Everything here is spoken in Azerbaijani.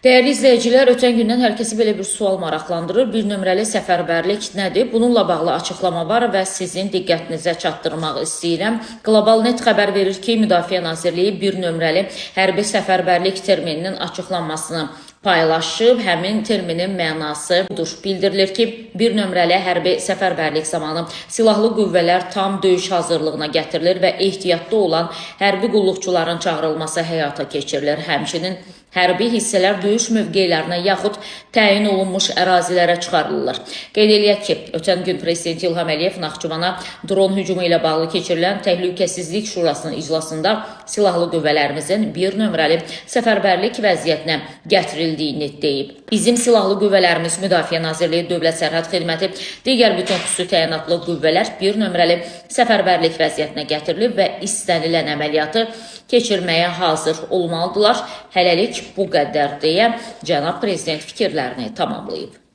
Dəyərli izləyicilər, ötən gündən hər kəsi belə bir sual maraqlandırır. Bir nömrəli səfərbərlik nədir? Bununla bağlı açıqlama var və sizin diqqətinizə çatdırmaq istəyirəm. Qlobal Net xəbər verir ki, Müdafiə Nazirliyi bir nömrəli hərbi səfərbərlik termininin açıqlanmasını paylaşıb. Həmin terminin mənası budur. Bildirilir ki, bir nömrəli hərbi səfərbərlik zamanı silahlı qüvvələr tam döyüş hazırlığına gətirilir və ehtiyatda olan hərbi qulluqçuların çağırılması həyata keçirilir. Həmçinin hərbi hissələr döyüş mövqelərinə yaxud təyin olunmuş ərazilərə çıxarılırlar. Qeyd eləyək ki, ötən gün Prezident İlham Əliyev Naxçıvana dron hücumu ilə bağlı keçirilən Təhlükəsizlik Şurasının iclasında silahlı qüvvələrimizin bir nömrəli səfərbərlik vəziyyətinə gətirildiyini deyib. Bizim silahlı qüvvələrimiz, Müdafiə Nazirliyi, Dövlət Sərhəd Xidməti, digər bütün xüsusi təyinatlı qüvvələr bir nömrəli səfərbərlik vəziyyətinə gətirilib və istənilən əməliyyatı keçirməyə hazır olmalıdırlar. Hələlik bu qədər deyə cənab prezident fikirlərini tamamlayıb.